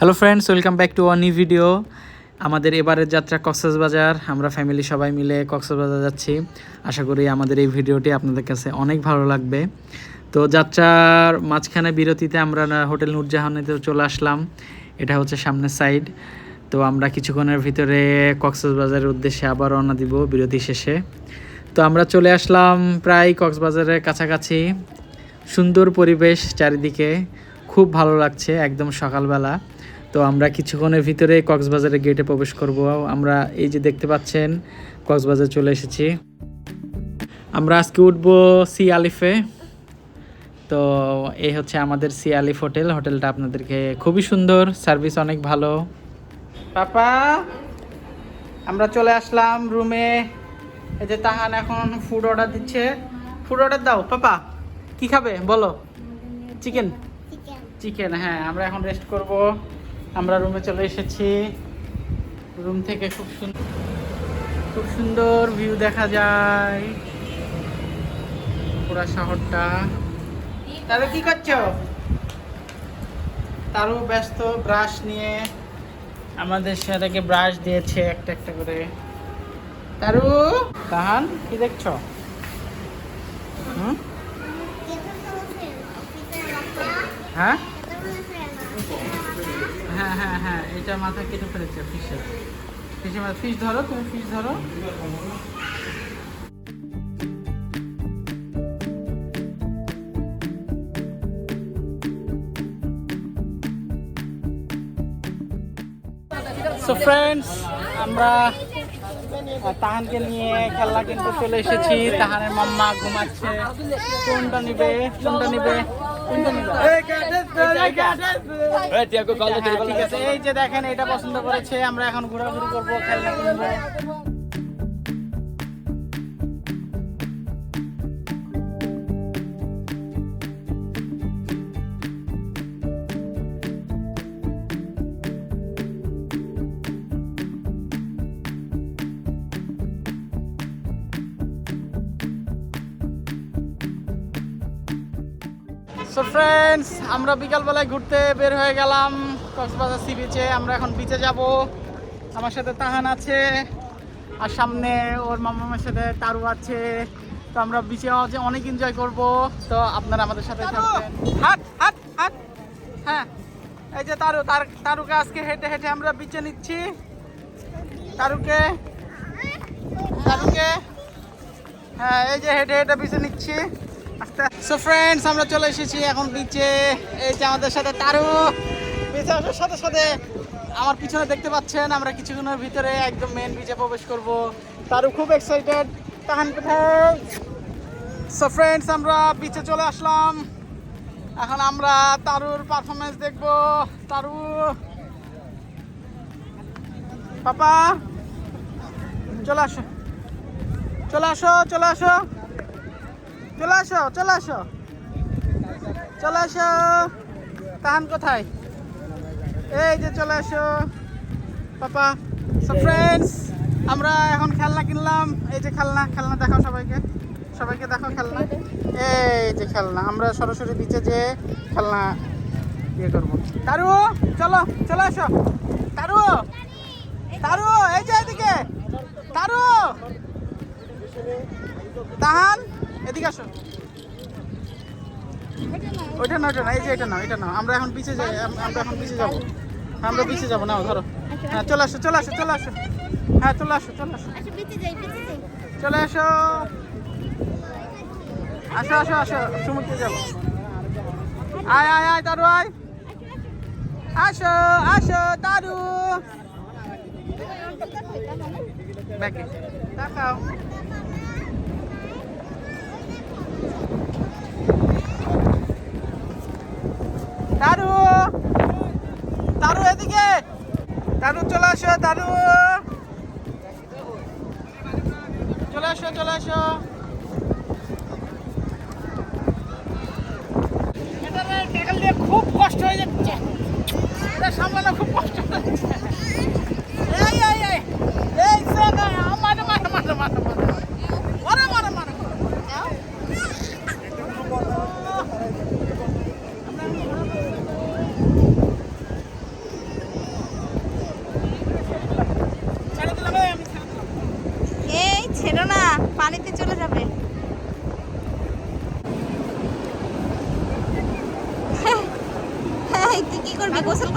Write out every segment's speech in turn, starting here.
Hello friends, welcome back to our new video. আমাদের এবারের যাত্রা কক্সবাজার। আমরা ফ্যামিলি সবাই মিলে কক্সবাজার যাচ্ছি। আশা করি আমাদের এই ভিডিওটি আপনাদের কাছে অনেক ভালো লাগবে। তো যাত্রার মাঝখানে বিরতিতে আমরা হোটেল নূরজাহানেতে চলে আসলাম। এটা হচ্ছে সামনের সাইড। তো আমরা কিছুক্ষণের ভিতরে কক্সবাজারের উদ্দেশ্যে আবার রওনা দিব বিরতি শেষে। তো আমরা চলে আসলাম প্রায় কক্সবাজারের কাছাকাছি। সুন্দর পরিবেশ চারিদিকে, খুব ভালো লাগছে একদম সকালবেলা। তো আমরা কিছুক্ষণের ভিতরে কক্সবাজারের গেটে প্রবেশ করব। আমরা এই যে দেখতে পাচ্ছেন কক্সবাজার চলে এসেছি। আমরা আজকে উঠবো সি আলিফে। তো এই হচ্ছে আমাদের সি আলিফ হোটেলটা আপনাদেরকে খুবই সুন্দর, সার্ভিস অনেক ভালো। পাপা, আমরা চলে আসলাম রুমে। এই যে তাহান এখন ফুড অর্ডার দিচ্ছে। ফুড অর্ডার দাও পাপা, কি খাবে বলো? চিকেন, হ্যাঁ। আমরা এখন রেস্ট করব। আমরা রুমে চলে এসেছি। রুম থেকে খুব সুন্দর ভিউ দেখা যায় পুরা শহরটা। তারও কি করছো? তারও ব্যস্ত ব্রাশ নিয়ে, আমাদের সাথে ব্রাশ দিয়েছে একটা একটা করে। তারু, তাহান কি দেখছো? হ্যাঁ হ্যাঁ হ্যাঁ হ্যাঁ, এটা মাথা কেটে ফেলেছে ফিশের মাথা। ফিশ ধরো, তুমি ফিশ ধরো। সো ফ্রেন্ডস, আমরা তাহানকে নিয়ে খেলনা কিনতে চলে এসেছি। তাহানের মাম্মা ঘুমাচ্ছে। কোনটা নিবে? ঠিক আছে, এই যে দেখেন এটা পছন্দ করেছে। আমরা এখন ঘোরাঘুরি করবো, খেলনা কিনবো। সো ফ্রেন্ডস, আমরা বিকালবেলায় ঘুরতে বের হয়ে গেলাম কক্সবাজার সি বিচে। আমরা এখন বিচে যাব। আমার সাথে তাহান আছে, আর সামনে ওর মামার সাথে তারু আছে। তো আমরা বিচে অনেক এনজয় করব। তো আপনারা আমাদের সাথে থাকবেন। হাট হাট হাট। হ্যাঁ, এই যে তারুকে আজকে হেঁটে হেঁটে আমরা বিচে নিচ্ছি। তারুকে হ্যাঁ, এই যে হেঁটে হেঁটে বিচে নিচ্ছি। সো ফ্রেন্ডস, আমরা চলে এসেছি এখন বিচে। এই যে আমাদের সাথে তারু। বিচে আসার সাথে সাথে আমার পিছনে দেখতে পাচ্ছেন আমরা কিছুক্ষণের ভিতরে একদম মেন বিচে প্রবেশ করব। তারু খুব এক্সাইটেড। তাহান কোথায়? সো ফ্রেন্ডস, আমরা বিচে চলে আসলাম। এখন আমরা তারুর পারফরমেন্স দেখব। তারু, পাপা চলে আসো, চলে আসো, চলে আসো, চলে আসো, চলে আসো, চলে আসো। তাহান কোথায়? এই যে চলে আসো পাপা। সো ফ্রেন্ডস, আমরা এখন খেলনা কিনলাম। এই যে খেলনা দেখাও সবাইকে দেখাও খেলনা। এই যে খেলনা, আমরা সরাসরি বিচে যে খেলনা ইয়ে করবো। তারু চলো, চলে আসো। তারু, এই যে এদিকে। তারু, তাহান এদিকে আসো। ওইটা না, এই যে এটা নাও। আমরা এখন বিচে যাই। আমরা এখন বিচে যাবো। আমরা বিচে যাবো, নাও ধরো। হ্যাঁ, চলে আসো। হ্যাঁ, চলে আসো। চলে আসো, আসো। সমুদ্রে যাবো। আয় তারু, আয়। আসো তারু। ব্যাগে দেখাও। তারু এদিকে। তারু চলে আসো। চলে আসো। এটা খুব কষ্ট হয়ে যাচ্ছে। এটা সামলানো খুব কষ্ট হয়ে যাচ্ছে।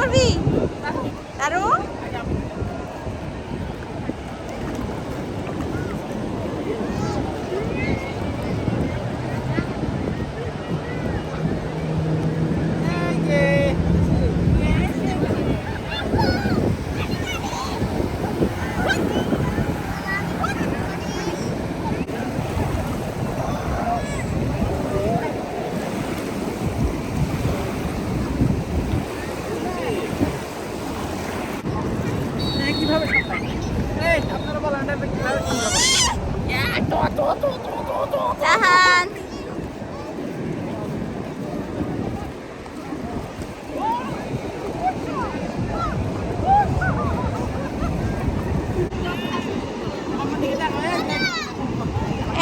করবি আরো কিভাবে সামলাই? এই আপনারা বলেন এটা কিভাবে সামলাবো? জাহান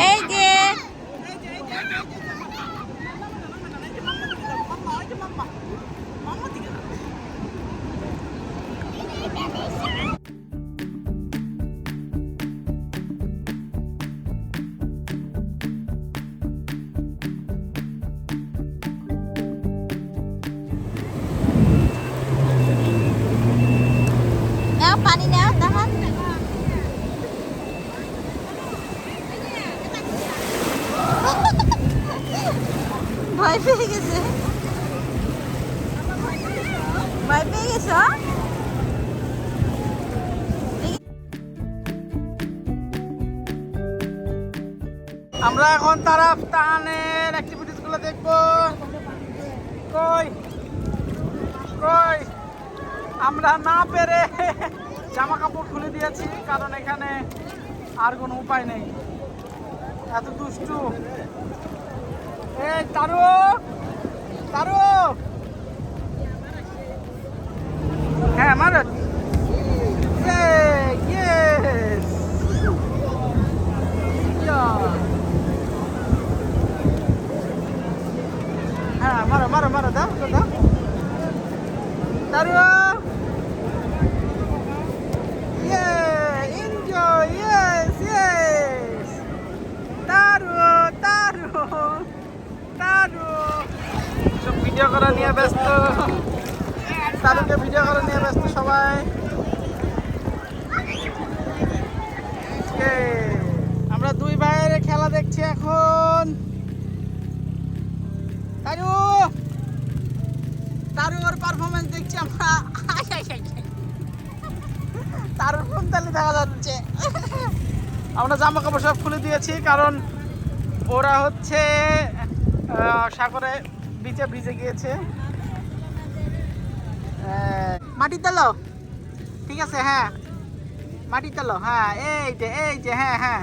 এই যে নাও পানি নাও জাহান ভয় পেয়ে গেছে ভয় পেয়ে গেছো আমরা এখন তারাফ তাহানের অ্যাক্টিভিটিস গুলো দেখবো। কই কই আমরা না পেরে জামা কাপড় খুলে দিয়েছি, কারণ এখানে আর কোনো উপায় নেই, এত দুষ্টু। এই তারু তারু, হ্যাঁ মারো। ইয়েস, হ্যাঁ মারো মারো মারো, দাও দাও Taru. Enjoy, yes yes, Taru Taru Taru. সব ভিডিও করা নিয়ে ব্যস্ত, তারুকে ভিডিও করা নিয়ে ব্যস্ত সবাই। আমরা দুই ভাইয়ের খেলা দেখছি এখন। তারু তারুর পারফরমেন্স দেখছি আমরা। তারুর ফোন তালি দেখা যাচ্ছে। আমরা জামা কাপড় সব খুলে দিয়েছি, কারণ ওরা হচ্ছে সাগরে বিচে ভিজে গিয়েছে। মাটি তোলো, ঠিক আছে, হ্যাঁ মাটি তোলো, হ্যাঁ এই যে হ্যাঁ হ্যাঁ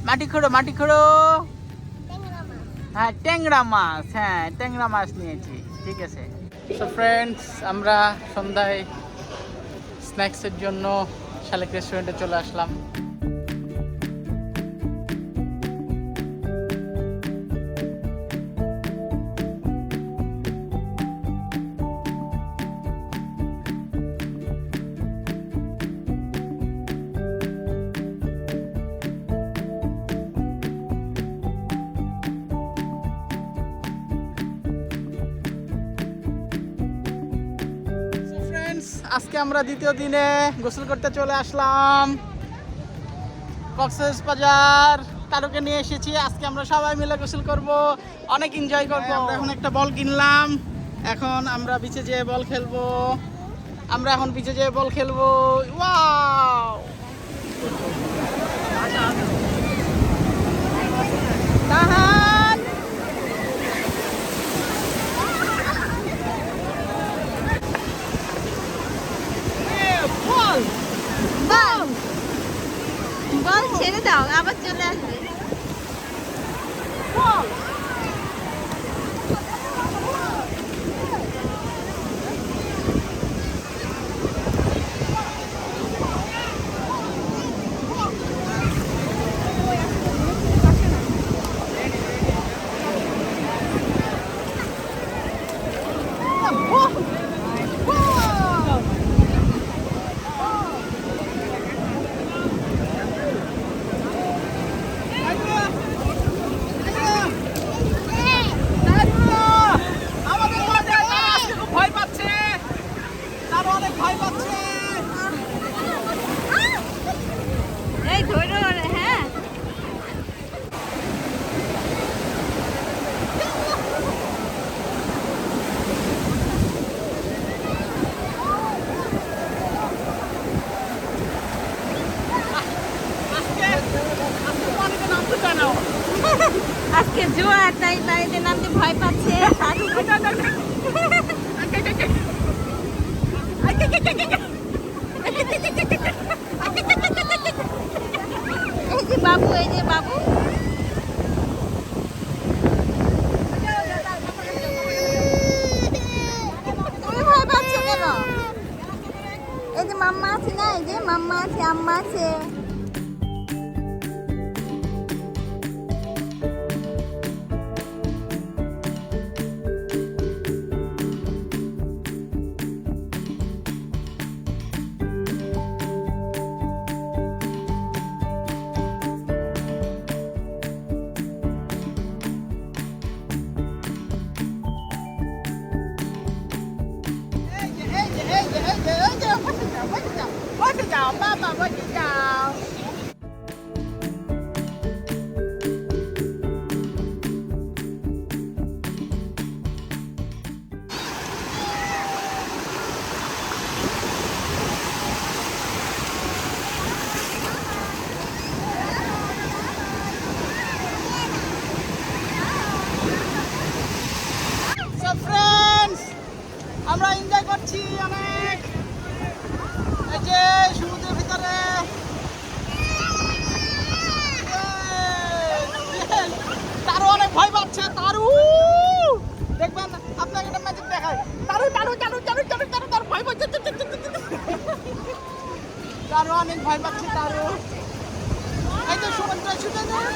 মাটি খোঁড়ো মাটি খোঁড়ো। হ্যাঁ ট্যাংরা মাছ, হ্যাঁ ট্যাংরা মাছ নিয়েছি, ঠিক আছে। তো ফ্রেন্ডস, আমরা সন্ধ্যায় স্ন্যাক্সের জন্য শালিক রেস্টুরেন্টে চলে আসলাম। আজকে আমরা দ্বিতীয় দিনে গোসল করতে চলে আসলাম কক্সবাজার। তারুকে নিয়ে এসেছি, আজকে আমরা সবাই মিলে গোসল করব, অনেক এনজয় করব। আমরা এখন একটা বল কিনলাম, এখন আমরা বিচে যেয়ে বল খেলবো। আমরা এখন বিচে যেয়ে বল খেলবো। ওয়াও, তাহান বল বল বল ছেড়ে দাও, আবার চলে আসবে। বল অনেক ভয় পাচ্ছে। এই ধরো, হ্যাঁ আজকে জোয়ার তাই বাড়িতে নামতে ভয় পাচ্ছে। এই যে বাবু, এই যে বাবু। তুমি ভয় পাচ্ছ কেন? এই যে মাম্মা আছে না, এই যে মাম্মা আছে, আম্মা আছে। আমরা এনজয় করছি অনেক, এই যে সমুদ্রের ভিতরে। তারও অনেক ভয় পাচ্ছে, তারু দেখবেন আপনাকে একটা ম্যাজিক দেখায়। তারু তারু তারু তারু তারু তারু তার ভয় পাচ্ছে, তারও অনেক ভয় পাচ্ছে তারু। এই যে সমুদ্রে ছুটে যায়।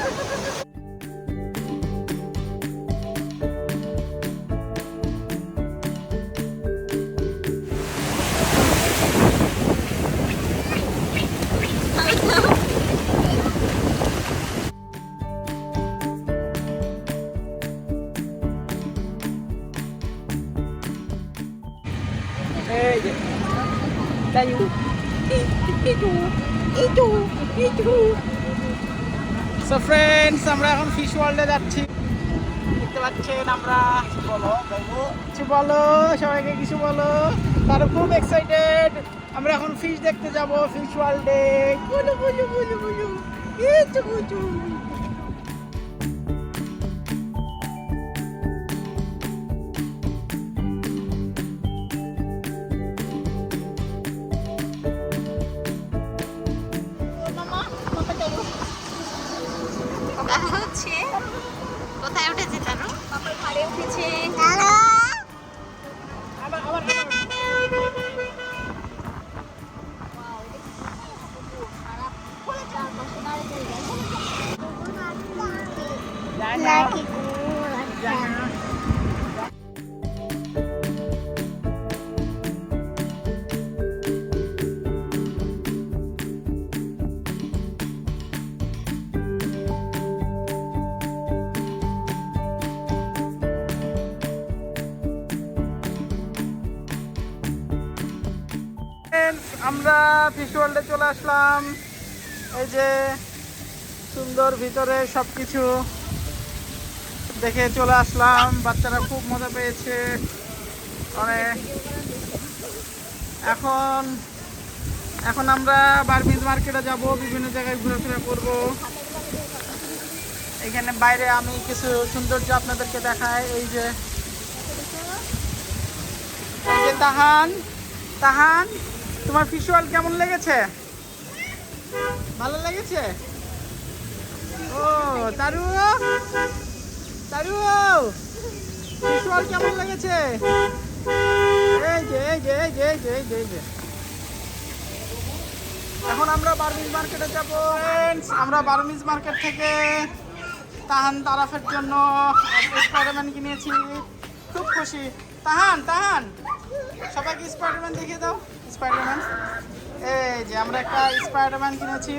সো ফ্রেন্ডস, আমরা এখন ফিশ ওয়ার্ল্ডে যাচ্ছি। দেখতে পাচ্ছেন আমরা। বলো বাবু, কিছু বলো, সবাইকে কিছু বলো। তারা খুব এক্সাইটেড। আমরা এখন ফিশ দেখতে যাব ফিশ ওয়ার্ল্ডে। বলো বলো বলো বলো, কিছু কিছু। হচ্ছে কোথায় উঠেছে তারু? আমার ঘরে উঠেছে। আবার আবার আমরা ফিশ ওয়ার্ল্ডে চলে আসলাম। এই যে সুন্দর, ভিতরে সবকিছু দেখে চলে আসলাম। বাচ্চারা খুব মজা পেয়েছে অনেক। এখন এখন আমরা বার্মিজ মার্কেটে যাব, বিভিন্ন জায়গায় ঘোরাফেরা করব। এখানে বাইরে আমি কিছু সৌন্দর্য আপনাদেরকে দেখাই। এই যে তাহান, তাহান, তোমার ফিশ ওয়ার্ল্ড কেমন লেগেছে? ভালো লেগেছে? ও তারু, তারু ফিশ ওয়ার্ল্ড কেমন লেগেছে? এই যে এই যে এই যে এই যে এই যে এই যে। এখন আমরা বার্মিজ মার্কেটে যাব। আমরা বার্মিজ মার্কেট থেকে তাহান তারাফের জন্য স্পাইডারম্যান কিনেছি। খুব খুশি। তাহান, তাহান, সবাইকে স্পাইডারম্যান দেখিয়ে দাও। স্পাইডারম্যান, এই যে আমরা একটা স্পাইডারম্যান কিনেছি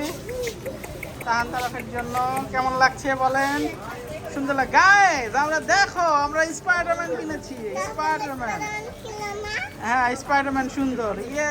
তাহান তারাফের জন্য। কেমন লাগছে বলেন? সুন্দর লাগে গাইস। আমরা দেখো, আমরা স্পাইডারম্যান কিনেছি। স্পাইডারম্যান হ্যাঁ স্পাইডারম্যান সুন্দর ইয়ে।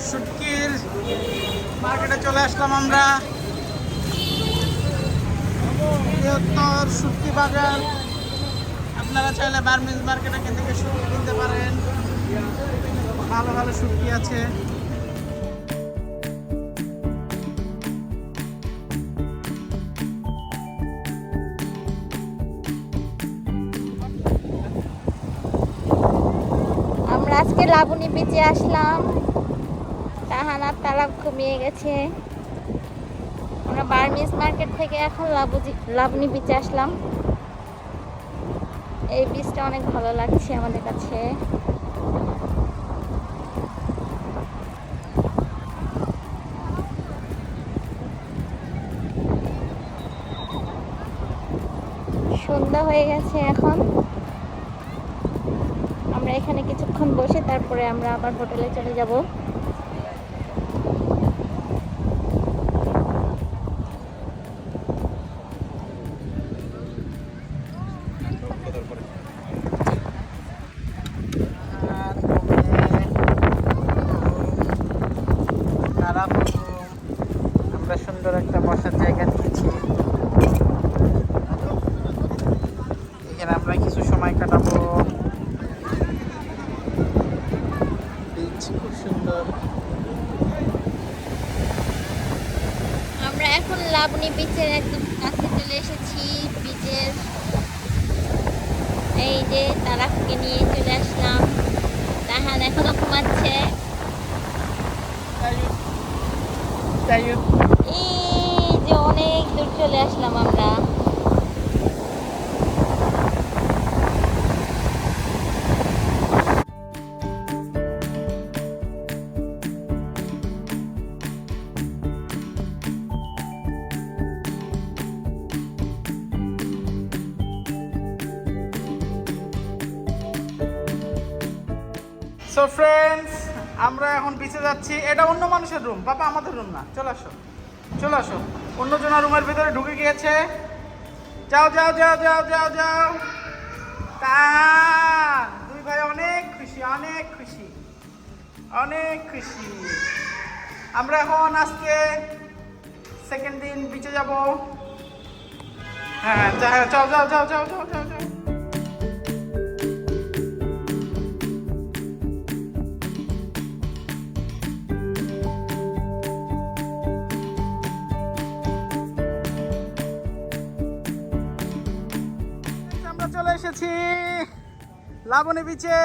শুটকির মার্কেটে চলে আসলাম আমরা। বৃহত্তর শুটকি বাজার। আপনারা চাইলে বার্মিজ মার্কেটে থেকে শুটকি কিনতে পারেন, ভালো ভালো শুটকি আছে। আমরা আজকে লাবণী বিচে আসলাম। তাহানার তালাব ঘুমিয়ে গেছে। আমরা বার্মিজ মার্কেট থেকে এখন লাবণী বিচে আসলাম। এই বিচটা অনেক ভালো লাগছে আমাদের কাছে। সন্ধ্যা হয়ে গেছে এখন। আমরা এখানে কিছুক্ষণ বসে তারপরে আমরা আবার হোটেলে চলে যাব। আমরা সুন্দর একটা বসার জায়গা নিয়েছি, এখানে আমরা কিছু সময় কাটাবো। বিচ খুব সুন্দর। আমরা এখন লাবণী বিচের একদম কাছে চলে এসেছি। বিচের এই যে তারাকে নিয়ে চলে আসলাম। তাহান এখনো ঘুমাচ্ছে। এই যে অনেক দূর চলে আসলাম আমরা। সো ফ্রেন্ডস, আমরা এখন বিচে যাচ্ছি। এটা অন্য মানুষের রুম, বাবা আমাদের রুম না। চলে আসো, চলে আসো। অন্যজনের রুমের ভিতরে ঢুকে গিয়েছে। যাও যাও যাও যাও যাও যাও। তাহান দুই ভাই অনেক খুশি, অনেক খুশি, অনেক খুশি। আমরা এখন আজকে সেকেন্ড দিন বিচে যাব। হ্যাঁ যাও যাও যাও যাও যাও যাও যাও যাও। চলে এসেছি লাবণী বিচে।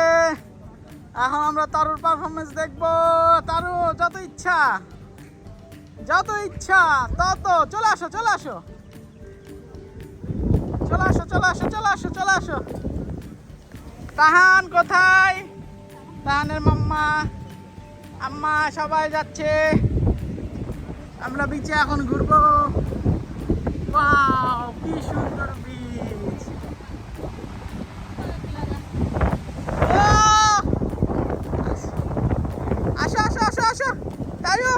এখন আমরা তারুর পারফরমেন্স দেখবো। তারু যত ইচ্ছা তত। চলে আসো চলে আসো চলে আসো চলে আসো চলে আসো চলে আসো। তাহান কোথায়? তাহানের মাম্মা আম্মা সবাই যাচ্ছে। আমরা বিচে এখন ঘুরবো। ওয়াও কি সুন্দর বিচ। আসো আসো আসো আসো তারু।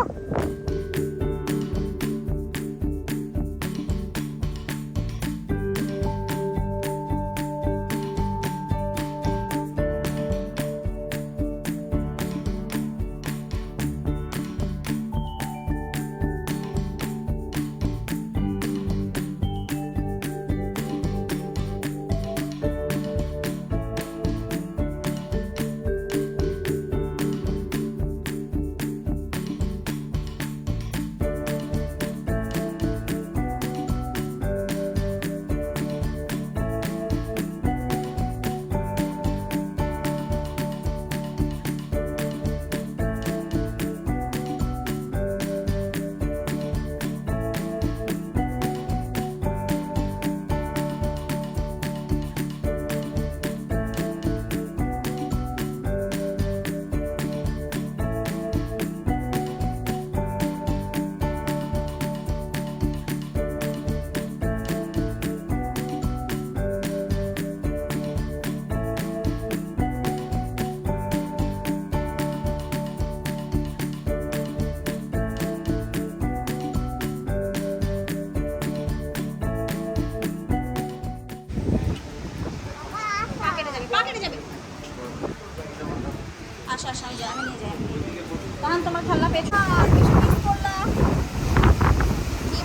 কি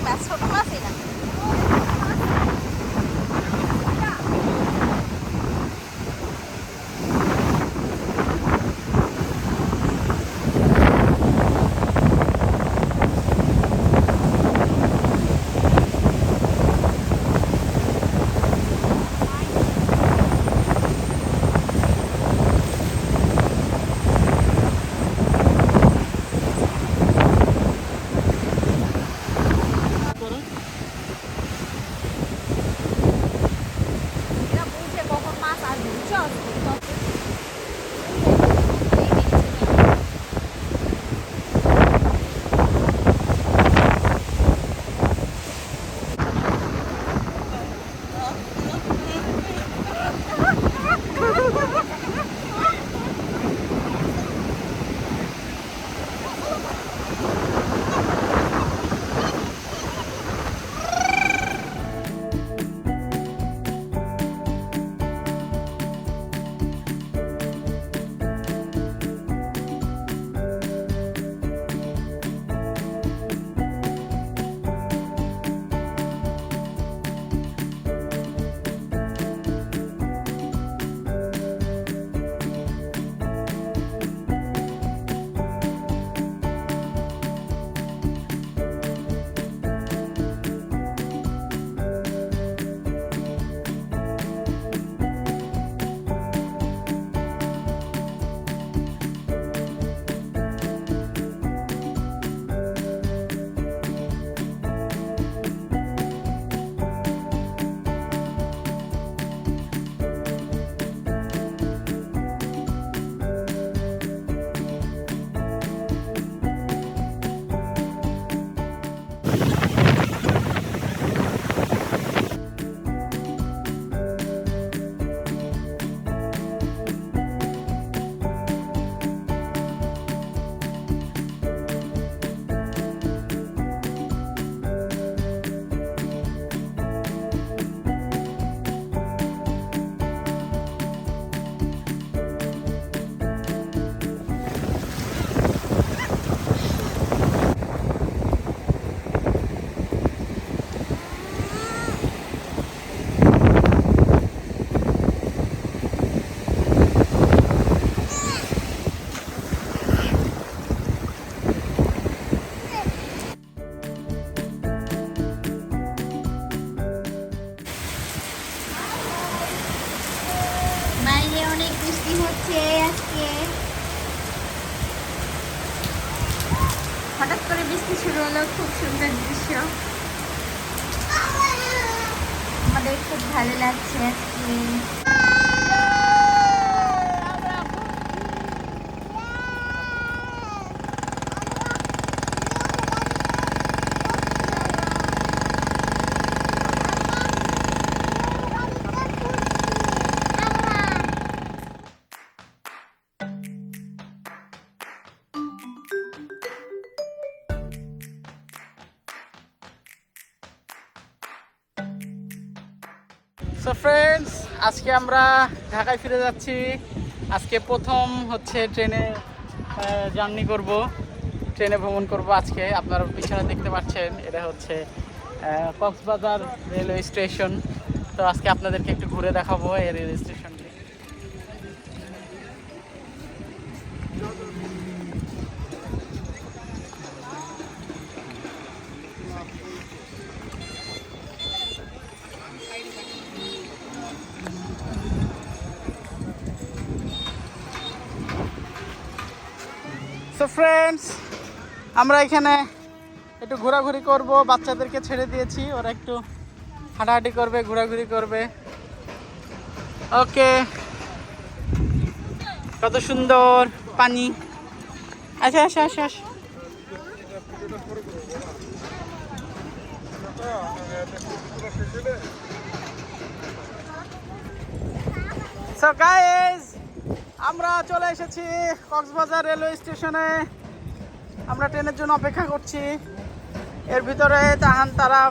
মাছ? ছোট মাছই না। এরা বুঝে কখন মাছ আসবে, বুঝছো? বাইরে অনেক বৃষ্টি হচ্ছে আজকে। হঠাৎ করে বৃষ্টি শুরু হলো, খুব সুন্দর দৃশ্য, আমাদের খুব ভালো লাগছে আজকে। সো ফ্রেন্ডস, আজকে আমরা ঢাকায় ফিরে যাচ্ছি। আজকে প্রথম হচ্ছে ট্রেনে জার্নি করব, ট্রেনে ভ্রমণ করব আজকে। আপনারা পিছনে দেখতে পাচ্ছেন এটা হচ্ছে কক্সবাজার রেলওয়ে স্টেশন। তো আজকে আপনাদেরকে একটু ঘুরে দেখাবো এই রেলওয়ে স্টেশনটি। সো ফ্রেন্ডস, আমরা এখানে একটু ঘোরাঘুরি করব, বাচ্চাদেরকে ছেড়ে দিয়েছি, ওরা একটু হাঁটাহাঁটি করবে, ঘোরাঘুরি করবে। ওকে, কত সুন্দর পানি। আচ্ছা আচ্ছা আচ্ছা আচ্ছা। সো গাইস, আমরা চলে এসেছি কক্সবাজার রেলওয়ে স্টেশনে। আমরা ট্রেনের জন্য অপেক্ষা করছি। এর ভিতরে তাহান তারা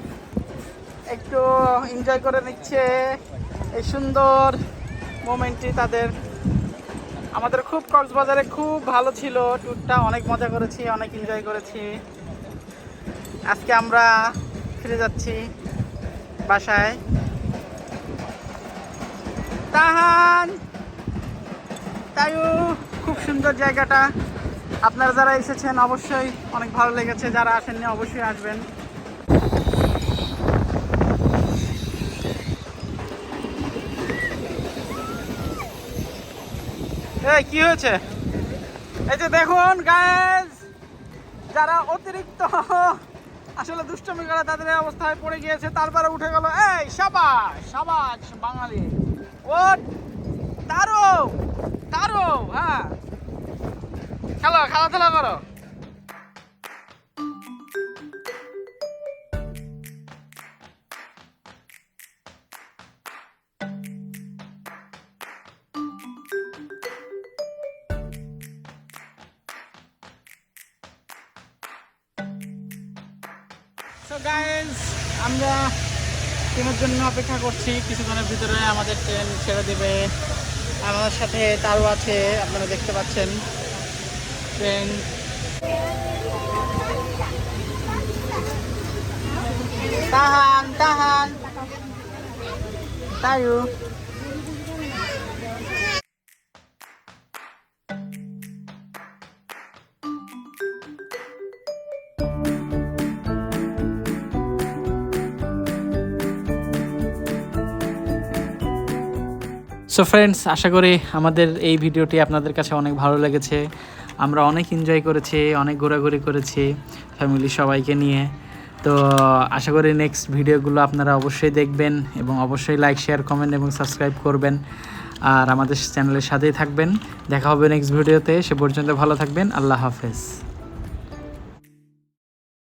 একটু এনজয় করে নিচ্ছে এই সুন্দর মোমেন্টটি তাদের। আমাদের খুব কক্সবাজারে খুব ভালো ছিল ট্যুরটা, অনেক মজা করেছি, অনেক এনজয় করেছি। আজকে আমরা ফিরে যাচ্ছি বাসায়। তাহান তাইও খুব সুন্দর জায়গাটা, আপনারা যারা এসেছেন অবশ্যই অনেক ভালো লেগেছে, যারা আসেননি অবশ্যই আসবেন। এই কি হয়েছে? এই যে দেখুন গাইস, যারা অতিরিক্ত আসলে দুষ্টমি করে তাদের এই অবস্থায় পড়ে গিয়েছে, তারপরে উঠে গেল। এই সাবাস সাবাস বাঙালি, ও তারো তারো, হ্যাঁ খেলো, খেলাধুলা করো। সো গাইস, আমরা ট্রেনের জন্য অপেক্ষা করছি, কিছুক্ষণের ভিতরে আমাদের ট্রেন ছেড়ে দেবে। আমাদের সাথে তারও আছে, আপনারা দেখতে পাচ্ছেন ট্রেন। তাহান তাহান তাইও সো ফ্রেন্ডস, আশা করি আমাদের এই ভিডিওটি আপনাদের কাছে অনেক ভালো লেগেছে। আমরা অনেক এনজয় করেছি, অনেক ঘোরাঘুরি করেছি ফ্যামিলি সবাইকে নিয়ে। তো আশা করি নেক্সট ভিডিওগুলো আপনারা অবশ্যই দেখবেন এবং অবশ্যই লাইক, শেয়ার, কমেন্ট এবং সাবস্ক্রাইব করবেন। আর আমাদের চ্যানেলের সাথেই থাকবেন। দেখা হবে নেক্সট ভিডিওতে, সে পর্যন্ত ভালো থাকবেন। আল্লাহ হাফেজ।